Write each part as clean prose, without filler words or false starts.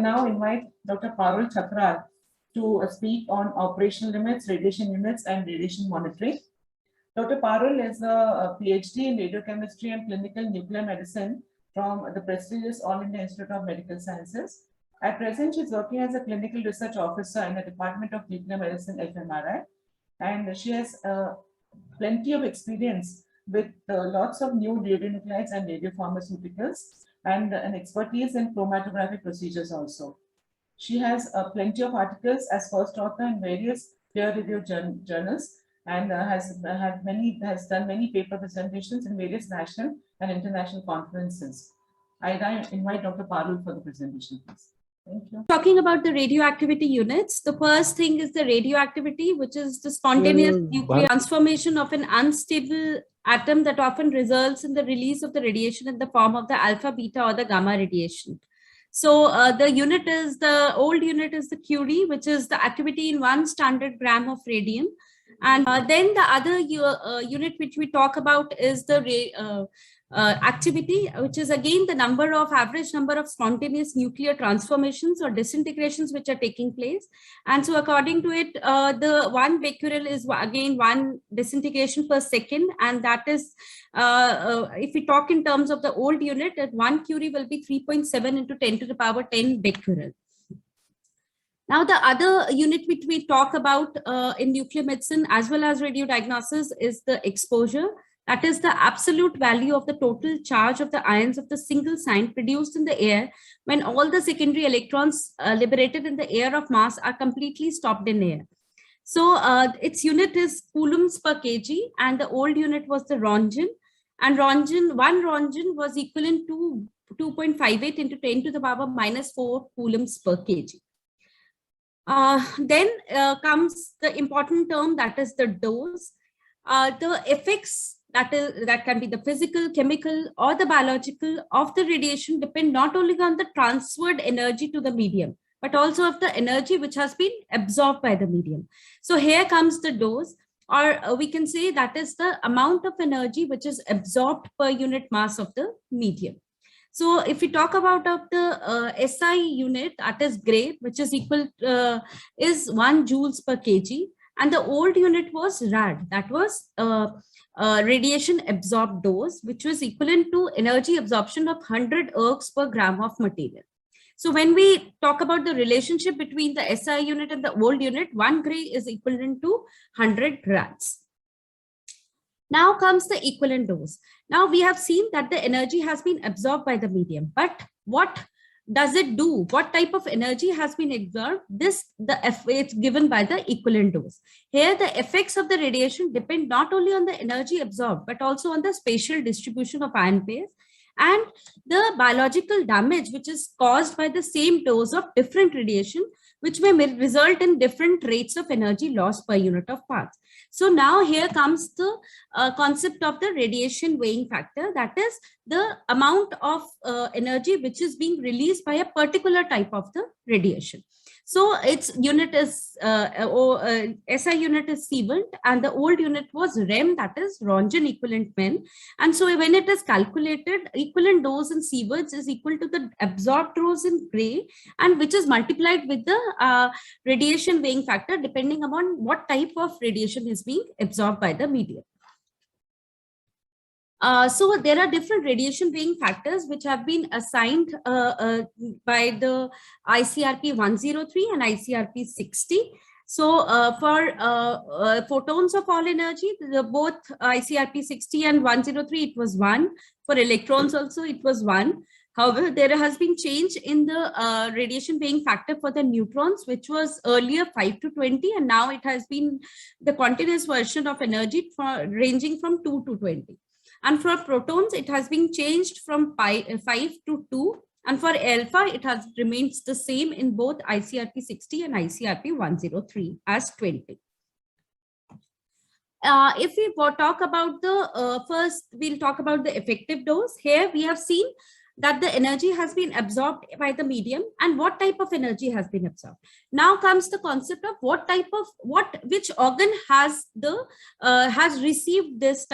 now invite Dr. Parul Chakral to speak on operational limits, radiation units, and radiation monitoring. Dr. Parul is a PhD in radiochemistry and clinical nuclear medicine from the prestigious All India Institute of Medical Sciences. At present, she is working as a clinical research officer in the Department of Nuclear Medicine, FMRI, and she has plenty of experience with lots of new radionuclides and radiopharmaceuticals, and an expertise in chromatographic procedures also. She has plenty of articles as first author in various peer-reviewed journals, and has done many paper presentations in various national and international conferences. I now invite Dr. Parul for the presentation, please. Thank you. Talking about the radioactivity units, the first thing is the radioactivity, which is the spontaneous nuclear transformation of an unstable atom that often results in the release of the radiation in the form of the alpha, beta, or the gamma radiation. So the unit is, the old unit is the Curie, which is the activity in 1 standard gram of radium. And then the other unit which we talk about is the activity, which is again the average number of spontaneous nuclear transformations or disintegrations which are taking place. And so according to it, the 1 becquerel is again 1 disintegration per second, and that is if we talk in terms of the old unit, that 1 Curie will be 3.7 into 10 to the power 10 becquerel. Now, the other unit which we talk about in nuclear medicine as well as radiodiagnosis is the exposure. That is the absolute value of the total charge of the ions of the single sign produced in the air when all the secondary electrons liberated in the air of mass are completely stopped in air. So its unit is coulombs per kg, and the old unit was the Röntgen. And 1 Röntgen was equivalent to 2.58 into 10 to the power minus 4 coulombs per kg. Then comes the important term, that is the dose. The effects that can be the physical, chemical, or the biological of the radiation depend not only on the transferred energy to the medium, but also of the energy which has been absorbed by the medium. So here comes the dose, or we can say that is the amount of energy which is absorbed per unit mass of the medium. So if we talk about the SI unit, that is Gray, which is equal is 1 joules per kg, and the old unit was RAD, that was radiation absorbed dose, which was equivalent to energy absorption of 100 ergs per gram of material. So when we talk about the relationship between the SI unit and the old unit, 1 Gray is equivalent to 100 rads. Now comes the equivalent dose. Now we have seen that the energy has been absorbed by the medium, but what does it do? What type of energy has been absorbed? It's given by the equivalent dose. Here the effects of the radiation depend not only on the energy absorbed, but also on the spatial distribution of ion pairs and the biological damage which is caused by the same dose of different radiation, which may result in different rates of energy loss per unit of mass. So now here comes the concept of the radiation weighing factor, that is the amount of energy which is being released by a particular type of the radiation. So its unit is SI unit is Sievert, and the old unit was REM, that is Röntgen equivalent men. And so when it is calculated, equivalent dose in Sieverts is equal to the absorbed dose in Gray, and which is multiplied with the radiation weighing factor depending upon what type of radiation is being absorbed by the medium. So there are different radiation weighing factors which have been assigned by the ICRP 103 and ICRP 60. So for photons of all energy, both ICRP 60 and 103, it was 1. For electrons also, it was 1. However, there has been change in the radiation weighing factor for the neutrons, which was earlier 5 to 20, and now it has been the continuous version of energy ranging from 2 to 20. And for protons, it has been changed from 5 to 2. And for alpha, it has remains the same in both ICRP 60 and ICRP 103 as 20. If we talk about the first, we'll talk about the effective dose. Here we have seen that the energy has been absorbed by the medium and what type of energy has been absorbed. Now comes the concept of which organ has received this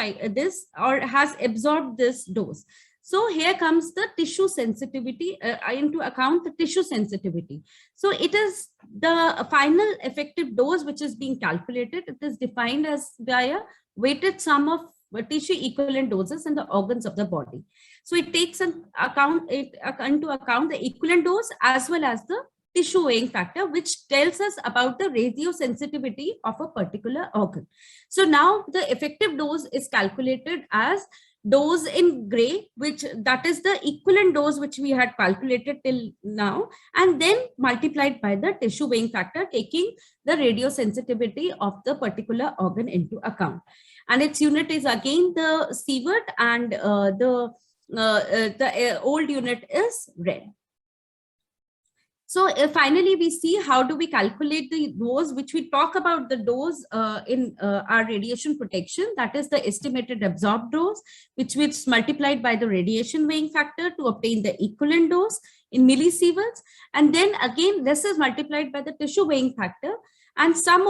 or has absorbed this dose. So here comes the tissue sensitivity into account, the tissue sensitivity. So it is the final effective dose which is being calculated. It is defined as via weighted sum of tissue equivalent doses in the organs of the body. So it takes into account the equivalent dose as well as the tissue weighing factor, which tells us about the radiosensitivity of a particular organ. So now the effective dose is calculated as dose in gray, which that is the equivalent dose which we had calculated till now, and then multiplied by the tissue weighing factor, taking the radiosensitivity of the particular organ into account. And its unit is again the sievert, and the old unit is Red. So finally, we see how do we calculate the dose, which we talk about the dose in our radiation protection. That is the estimated absorbed dose, which is multiplied by the radiation weighing factor to obtain the equivalent dose in millisieverts. And then again, this is multiplied by the tissue weighing factor, and it's summed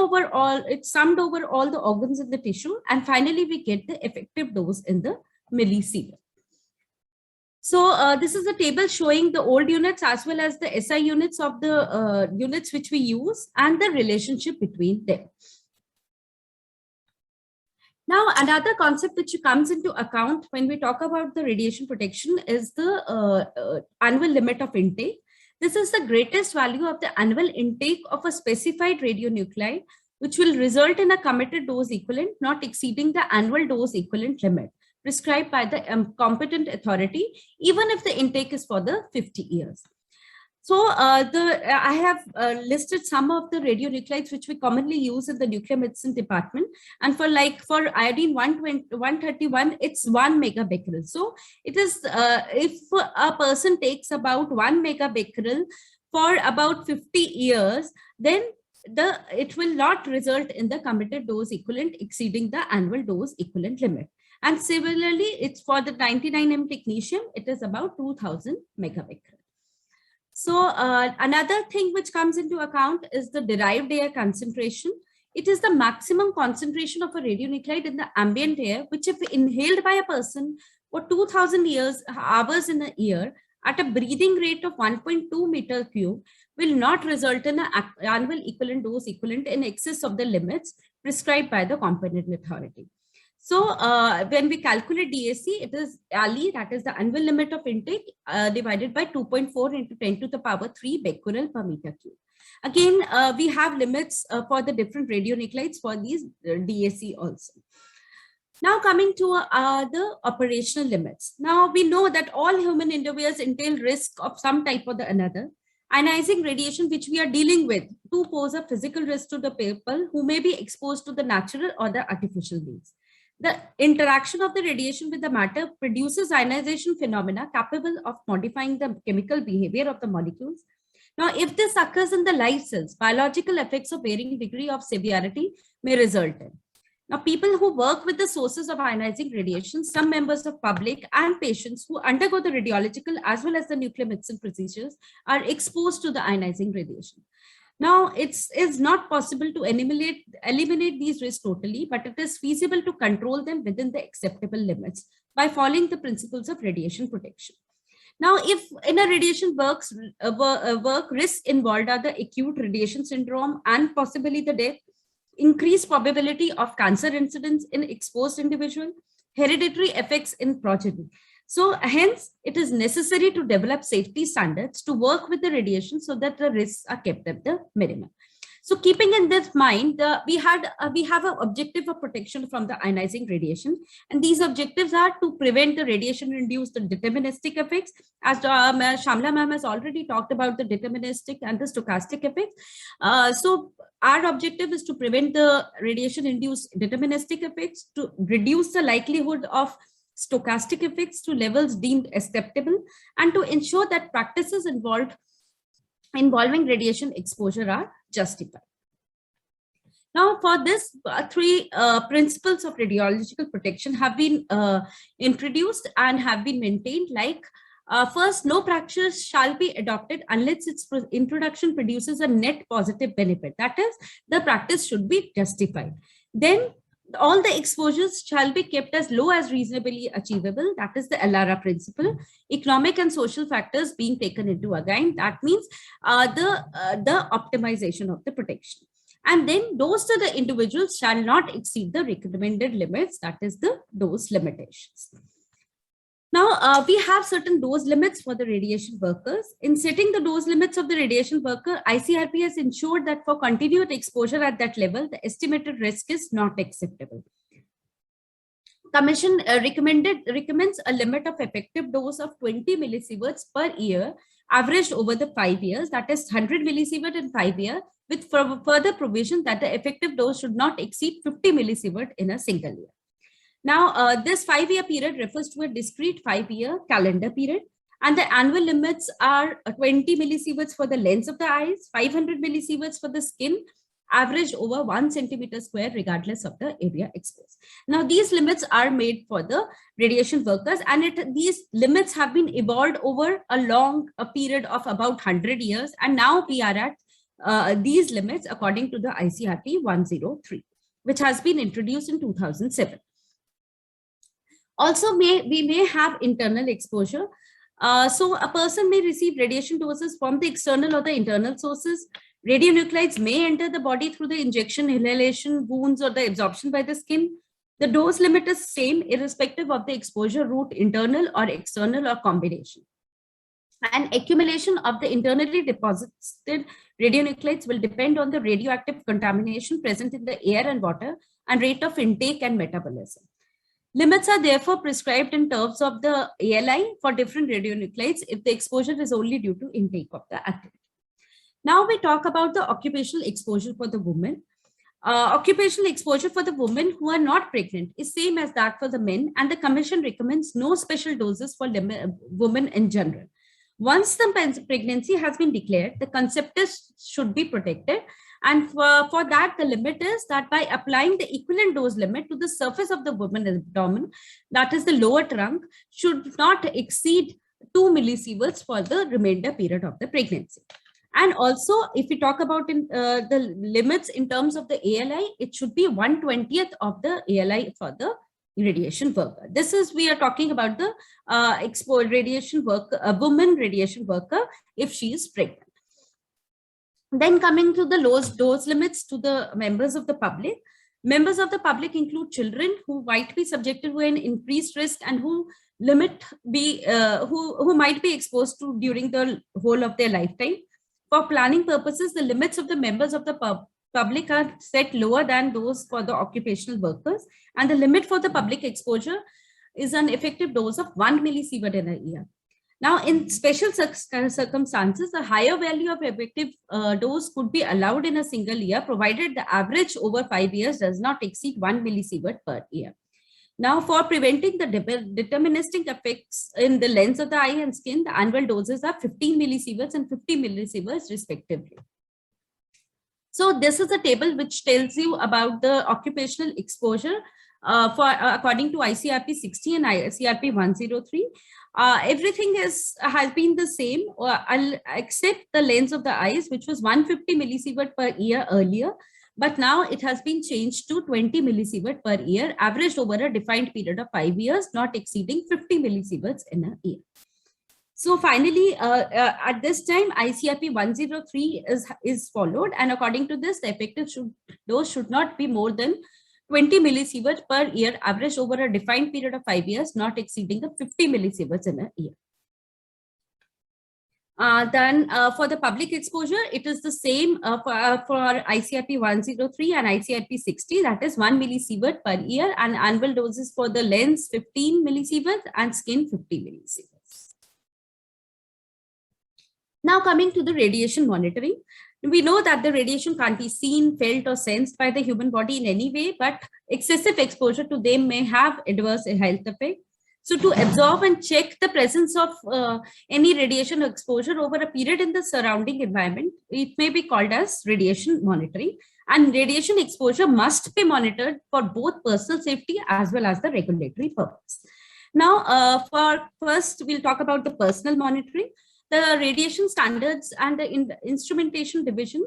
over all the organs in the tissue. And finally, we get the effective dose in the millisievert. So this is a table showing the old units as well as the SI units of the units which we use and the relationship between them. Now, another concept which comes into account when we talk about the radiation protection is the annual limit of intake. This is the greatest value of the annual intake of a specified radionuclide, which will result in a committed dose equivalent not exceeding the annual dose equivalent limit prescribed by the competent authority, even if the intake is for the 50 years. So I have listed some of the radionuclides which we commonly use in the nuclear medicine department. And for iodine 131, it's 1 megabecquerel. So it is, if a person takes about 1 megabecquerel for about 50 years, then it will not result in the committed dose equivalent exceeding the annual dose equivalent limit. And similarly, it's for the 99M technetium, it is about 2000 megabecquerel. So another thing which comes into account is the derived air concentration. It is the maximum concentration of a radionuclide in the ambient air, which if inhaled by a person for 2000 hours in a year at a breathing rate of 1.2 meter cube, will not result in an annual equivalent dose equivalent in excess of the limits prescribed by the competent authority. So when we calculate DAC, it is ALI, that is the annual limit of intake, divided by 2.4 into 10 to the power 3 becquerel per meter cube. Again, we have limits for the different radionuclides for these DAC also. Now coming to the operational limits. Now we know that all human endeavors entail risk of some type or the another. Ionizing radiation, which we are dealing with, to pose a physical risk to the people who may be exposed to the natural or the artificial means. The interaction of the radiation with the matter produces ionization phenomena capable of modifying the chemical behavior of the molecules. Now, if this occurs in the live cells, biological effects of varying degree of severity may result in. Now, people who work with the sources of ionizing radiation, some members of public and patients who undergo the radiological as well as the nuclear medicine procedures are exposed to the ionizing radiation. Now, it is not possible to eliminate these risks totally, but it is feasible to control them within the acceptable limits by following the principles of radiation protection. Now, if in a radiation work, risks involved are the acute radiation syndrome and possibly the death, increased probability of cancer incidence in exposed individual, hereditary effects in progeny. So hence, it is necessary to develop safety standards to work with the radiation so that the risks are kept at the minimum. So keeping in this mind, we have an objective of protection from the ionizing radiation. And these objectives are to prevent the radiation-induced deterministic effects. As Shamla ma'am has already talked about the deterministic and the stochastic effects. So our objective is to prevent the radiation-induced deterministic effects, to reduce the likelihood of stochastic effects to levels deemed acceptable, and to ensure that practices involving radiation exposure are justified. Now, for this, three principles of radiological protection have been introduced and have been maintained. Like, first, no practice shall be adopted unless its introduction produces a net positive benefit. That is, the practice should be justified. Then, all the exposures shall be kept as low as reasonably achievable. That is the LRA principle. Economic and social factors being taken into account. That means the optimization of the protection. And then dose to the individuals shall not exceed the recommended limits. That is the dose limitations. Now, we have certain dose limits for the radiation workers. In setting the dose limits of the radiation worker, ICRP has ensured that for continued exposure at that level, the estimated risk is not acceptable. Commission recommends a limit of effective dose of 20 millisieverts per year, averaged over the 5 years, that is 100 millisievert in 5 years, with further provision that the effective dose should not exceed 50 millisievert in a single year. Now, this 5-year period refers to a discrete 5-year calendar period, and the annual limits are 20 millisieverts for the lens of the eyes, 500 millisieverts for the skin, averaged over 1 centimeter square, regardless of the area exposed. Now, these limits are made for the radiation workers, and these limits have been evolved over a period of about 100 years, and now we are at these limits according to the ICRP 103, which has been introduced in 2007. Also, we may have internal exposure. So a person may receive radiation doses from the external or the internal sources. Radionuclides may enter the body through the injection, inhalation, wounds, or the absorption by the skin. The dose limit is same irrespective of the exposure route, internal or external or combination. And accumulation of the internally deposited radionuclides will depend on the radioactive contamination present in the air and water and rate of intake and metabolism. Limits are therefore prescribed in terms of the ALI for different radionuclides if the exposure is only due to intake of the activity. Now we talk about the occupational exposure for the women. Occupational exposure for the women who are not pregnant is same as that for the men, and the Commission recommends no special doses for women in general. Once the pregnancy has been declared, the conceptus should be protected. And for that, the limit is that by applying the equivalent dose limit to the surface of the woman's abdomen, that is the lower trunk, should not exceed 2 millisieverts for the remainder period of the pregnancy. And also, if we talk about the limits in terms of the ALI, it should be 1/20th of the ALI for the radiation worker. This is, we are talking about the exposed radiation worker, a woman radiation worker, if she is pregnant. Then coming to the dose limits to the members of the public. Members of the public include children who might be subjected to an increased risk and who might be exposed to during the whole of their lifetime. For planning purposes, the limits of the members of the public are set lower than those for the occupational workers, and the limit for the public exposure is an effective dose of 1 millisievert in a year. Now, in special circumstances, a higher value of effective dose could be allowed in a single year, provided the average over 5 years does not exceed 1 millisievert per year. Now, for preventing the deterministic effects in the lens of the eye and skin, the annual doses are 15 millisieverts and 50 millisieverts respectively. So this is a table which tells you about the occupational exposure according to ICRP 60 and ICRP 103. Everything has been the same except the lens of the eyes, which was 150 millisievert per year earlier. But now it has been changed to 20 millisievert per year, averaged over a defined period of 5 years, not exceeding 50 millisieverts in a year. So finally, at this time, ICRP 103 is followed. And according to this, the effective dose should not be more than 20 millisieverts per year, averaged over a defined period of 5 years, not exceeding the 50 millisieverts in a year. Then for the public exposure, it is the same for ICRP 103 and ICRP 60, that is 1 millisievert per year, and annual doses for the lens 15 millisieverts and skin 50 millisieverts. Now coming to the radiation monitoring. We know that the radiation can't be seen, felt, or sensed by the human body in any way, but excessive exposure to them may have adverse health effects. So to absorb and check the presence of any radiation exposure over a period in the surrounding environment, it may be called as radiation monitoring. And radiation exposure must be monitored for both personal safety as well as the regulatory purpose. Now, first, we'll talk about the personal monitoring. The Radiation Standards and the Instrumentation Division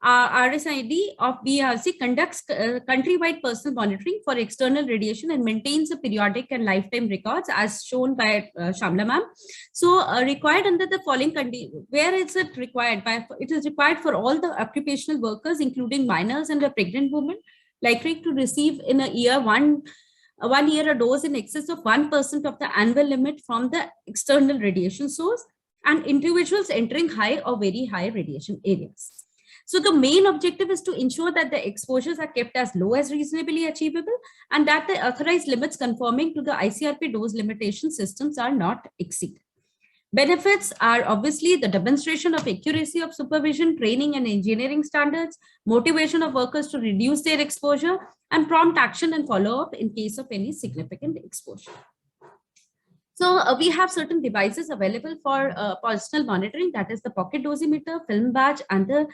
RSID of BRC conducts countrywide personal monitoring for external radiation and maintains a periodic and lifetime records as shown by Shamla ma'am. So required under the following condition, where is it required by? It is required for all the occupational workers, including minors and the pregnant women, likely to receive in a year one year a dose in excess of 1% of the annual limit from the external radiation source, and individuals entering high or very high radiation areas. So the main objective is to ensure that the exposures are kept as low as reasonably achievable and that the authorized limits conforming to the ICRP dose limitation systems are not exceeded. Benefits are obviously the demonstration of accuracy of supervision, training and engineering standards, motivation of workers to reduce their exposure, and prompt action and follow-up in case of any significant exposure. So we have certain devices available for personal monitoring, that is the pocket dosimeter, film badge, and the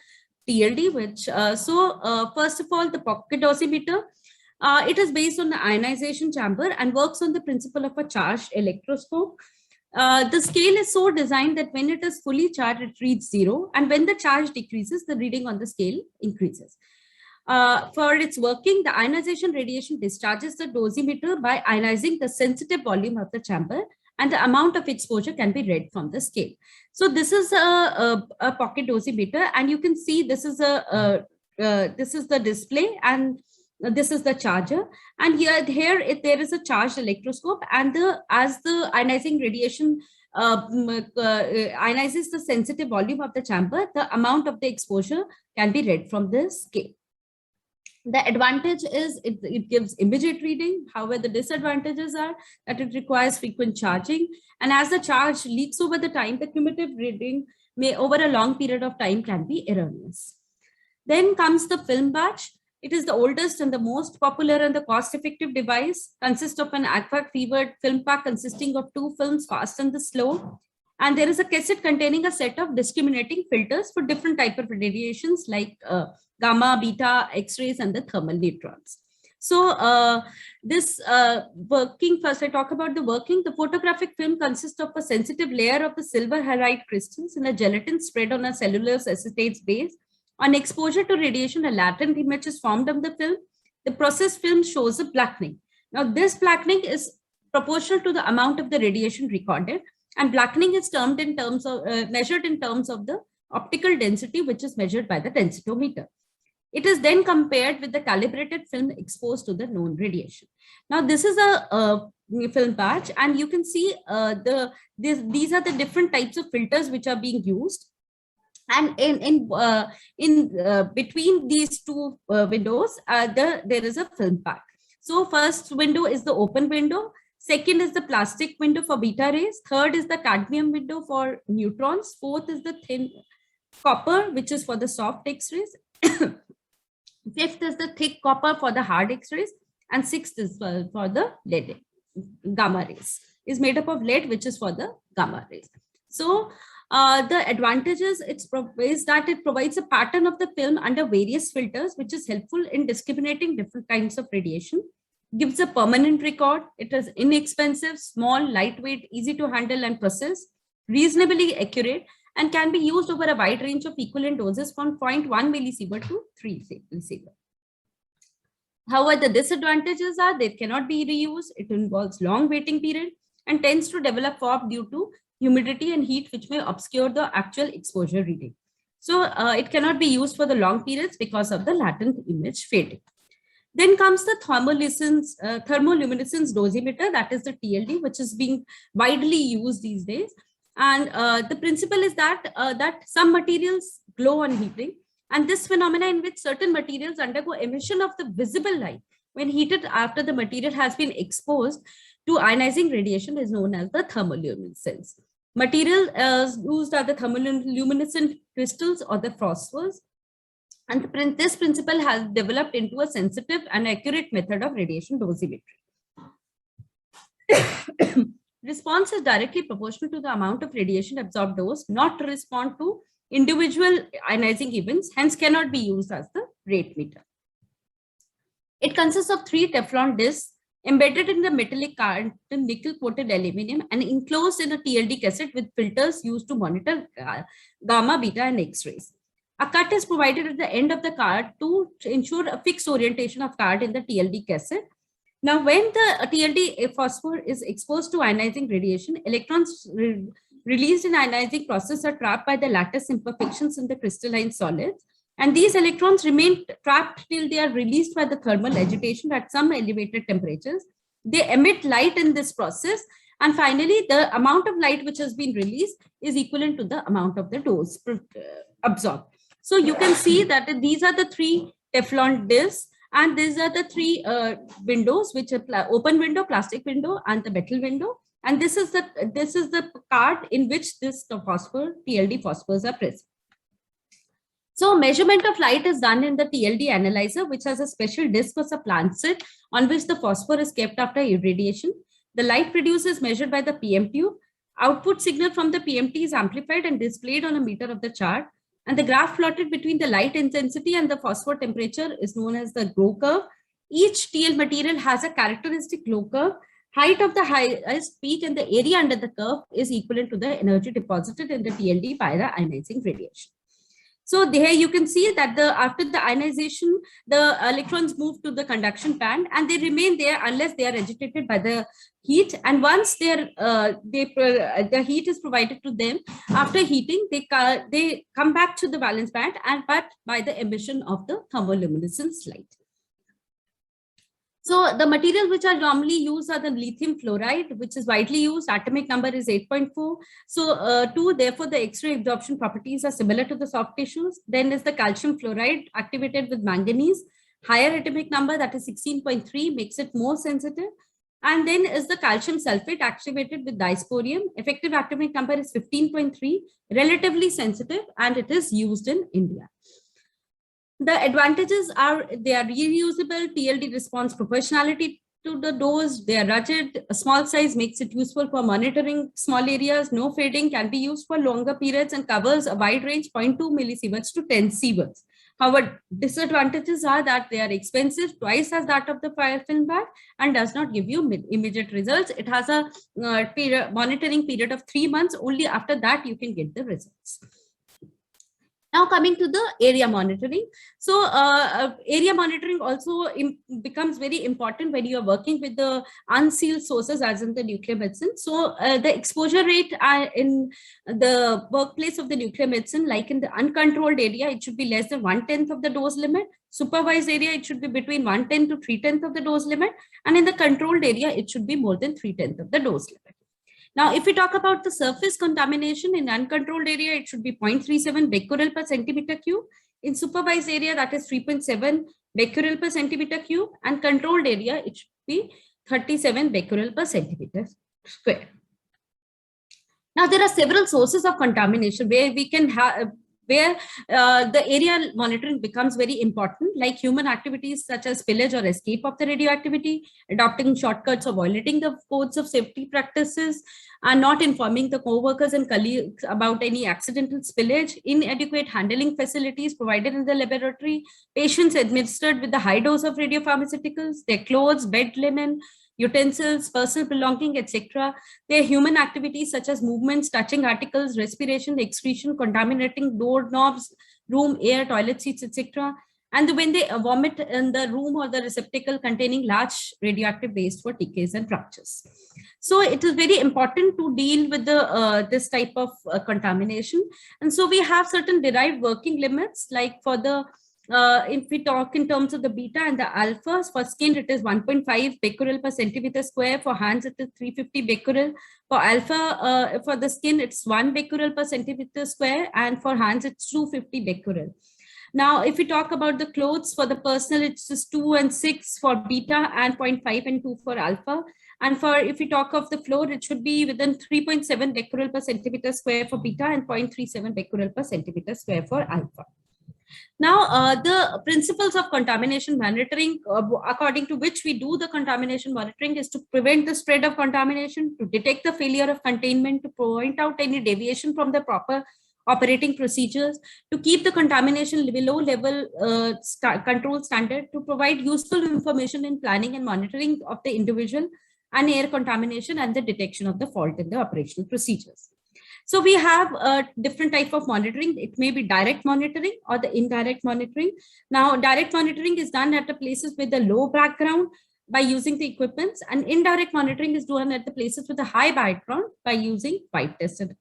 TLD, which first of all, the pocket dosimeter, it is based on the ionization chamber and works on the principle of a charged electroscope. The scale is so designed that when it is fully charged, it reads 0, and when the charge decreases, the reading on the scale increases. For its working, the ionization radiation discharges the dosimeter by ionizing the sensitive volume of the chamber, and the amount of exposure can be read from the scale. So this is a pocket dosimeter, and you can see this is this is the display, and this is the charger. And there is a charged electroscope, and as the ionizing radiation ionizes the sensitive volume of the chamber, the amount of the exposure can be read from the scale. The advantage is it gives immediate reading. However, the disadvantages are that it requires frequent charging. And as the charge leaks over the time, the cumulative reading may over a long period of time can be erroneous. Then comes the film badge. It is the oldest and the most popular and the cost-effective device. Consists of an aqua-fevered film pack consisting of 2 films, fast and the slow. And there is a cassette containing a set of discriminating filters for different types of radiations like gamma, beta, X-rays, and the thermal neutrons. So this working, first I talk about the working. The photographic film consists of a sensitive layer of the silver halide crystals in a gelatin spread on a cellulose acetate base. On exposure to radiation, a latent image is formed on the film. The processed film shows a blackening. Now this blackening is proportional to the amount of the radiation recorded, and blackening is termed in terms of measured in terms of the optical density, which is measured by the densitometer. It is then compared with the calibrated film exposed to the known radiation. Now this is a film batch, and you can see these are the different types of filters which are being used. And in between these two windows, there is a film pack. So first window is the open window. Second is the plastic window for beta rays. Third is the cadmium window for neutrons. Fourth is the thin copper, which is for the soft X-rays. Fifth is the thick copper for the hard X-rays. And sixth is for the lead, gamma rays. Is made up of lead, which is for the gamma rays. So the advantages is that it provides a pattern of the film under various filters, which is helpful in discriminating different kinds of radiation. Gives a permanent record. It is inexpensive, small, lightweight, easy to handle and process, reasonably accurate, and can be used over a wide range of equivalent doses from 0.1 millisievert to 3 millisievert. However, the disadvantages are they cannot be reused. It involves long waiting period and tends to develop fog due to humidity and heat, which may obscure the actual exposure reading. So it cannot be used for the long periods because of the latent image fading. Then comes the thermoluminescence dosimeter, that is the TLD, which is being widely used these days. And the principle is that some materials glow on heating, and this phenomena in which certain materials undergo emission of the visible light when heated after the material has been exposed to ionizing radiation is known as the thermoluminescence. Material used are the thermoluminescent crystals or the phosphors. And this principle has developed into a sensitive and accurate method of radiation dosimetry. Response is directly proportional to the amount of radiation absorbed dose, not to respond to individual ionizing events, hence cannot be used as the rate meter. It consists of 3 Teflon discs embedded in the metallic nickel-coated aluminum and enclosed in a TLD cassette with filters used to monitor gamma, beta, and X-rays. A cut is provided at the end of the card to ensure a fixed orientation of card in the TLD cassette. Now, when the TLD phosphor is exposed to ionizing radiation, electrons released in ionizing process are trapped by the lattice imperfections in the crystalline solids. And these electrons remain trapped till they are released by the thermal agitation at some elevated temperatures. They emit light in this process. And finally, the amount of light which has been released is equivalent to the amount of the dose absorbed. So you can see that these are the three Teflon discs, and these are the three windows, which are open window, plastic window, and the metal window. And this is the card in which this phosphor, TLD phosphors are present. So measurement of light is done in the TLD analyzer, which has a special disc or a plancet on which the phosphor is kept after irradiation. The light produced is measured by the PM tube. Output signal from the PMT is amplified and displayed on a meter of the chart. And the graph plotted between the light intensity and the phosphor temperature is known as the glow curve. Each TL material has a characteristic glow curve. Height of the highest peak and the area under the curve is equivalent to the energy deposited in the TLD by the ionizing radiation. So there you can see that after the ionization, the electrons move to the conduction band and they remain there unless they are agitated by the heat. And once the heat is provided to them, after heating, they come back to the valence band, but by the emission of the thermoluminescence light. So the materials which are normally used are the lithium fluoride, which is widely used. Atomic number is 8.4. So therefore the X-ray absorption properties are similar to the soft tissues. Then is the calcium fluoride activated with manganese. Higher atomic number, that is 16.3, makes it more sensitive. And then is the calcium sulfate activated with dysprosium. Effective atomic number is 15.3, relatively sensitive, and it is used in India. The advantages are they are reusable, TLD responds proportionality to the dose, they are rugged, a small size makes it useful for monitoring small areas, no fading, can be used for longer periods and covers a wide range 0.2 millisieverts to 10 sieverts. However, disadvantages are that they are expensive, twice as that of the fire film bag, and does not give you immediate results. It has a monitoring period of 3 months. Only after that you can get the results. Now coming to the area monitoring. So area monitoring also becomes very important when you are working with the unsealed sources as in the nuclear medicine. So the exposure rate in the workplace of the nuclear medicine, like in the uncontrolled area, it should be less than 1/10 of the dose limit. Supervised area, it should be between 1/10 to 3/10 of the dose limit. And in the controlled area, it should be more than 3/10 of the dose limit. Now, if we talk about the surface contamination in uncontrolled area, it should be 0.37 becquerel per centimeter cube. In supervised area, that is 3.7 becquerel per centimeter cube. And controlled area, it should be 37 becquerel per centimeter square. Now, there are several sources of contamination where we can have the area monitoring becomes very important, like human activities such as spillage or escape of the radioactivity, adopting shortcuts or violating the codes of safety practices, and not informing the co-workers and colleagues about any accidental spillage, inadequate handling facilities provided in the laboratory, patients administered with the high dose of radiopharmaceuticals, their clothes, bed linen, utensils, personal belonging, etc. There are human activities such as movements, touching articles, respiration, excretion, contaminating doorknobs, room, air, toilet seats, etc. And when they vomit in the room or the receptacle containing large radioactive waste for decays and ruptures. So it is very important to deal with this type of contamination. And so we have certain derived working limits, like for the if we talk in terms of the beta and the alphas, for skin it is 1.5 becquerel per centimeter square, for hands it is 350 becquerel, for alpha for the skin it's 1 becquerel per centimeter square, and for hands it's 250 becquerel. Now, if we talk about the clothes, for the personal, it's just 2 and 6 for beta and 0.5 and 2 for alpha. And for, if we talk of the floor, it should be within 3.7 becquerel per centimeter square for beta and 0.37 becquerel per centimeter square for alpha. Now, the principles of contamination monitoring, according to which we do the contamination monitoring, is to prevent the spread of contamination, to detect the failure of containment, to point out any deviation from the proper operating procedures, to keep the contamination below level control standard, to provide useful information in planning and monitoring of the individual and air contamination, and the detection of the fault in the operational procedures. So we have a different type of monitoring. It may be direct monitoring or the indirect monitoring. Now, direct monitoring is done at the places with the low background by using the equipments, and indirect monitoring is done at the places with a high background by using pipe tested.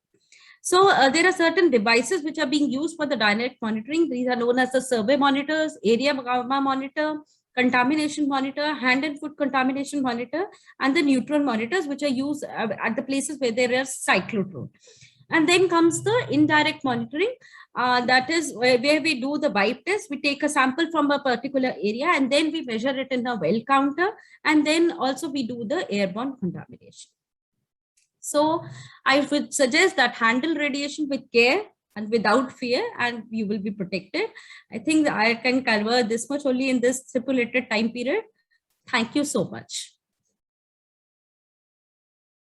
So there are certain devices which are being used for the direct monitoring. These are known as the survey monitors, area gamma monitor, contamination monitor, hand and foot contamination monitor, and the neutron monitors, which are used at the places where there is cyclotron. And then comes the indirect monitoring. That is where we do the wipe test. We take a sample from a particular area and then we measure it in a well counter. And then also we do the airborne contamination. So I would suggest that handle radiation with care and without fear, and you will be protected. I think I can cover this much only in this stipulated time period. Thank you so much.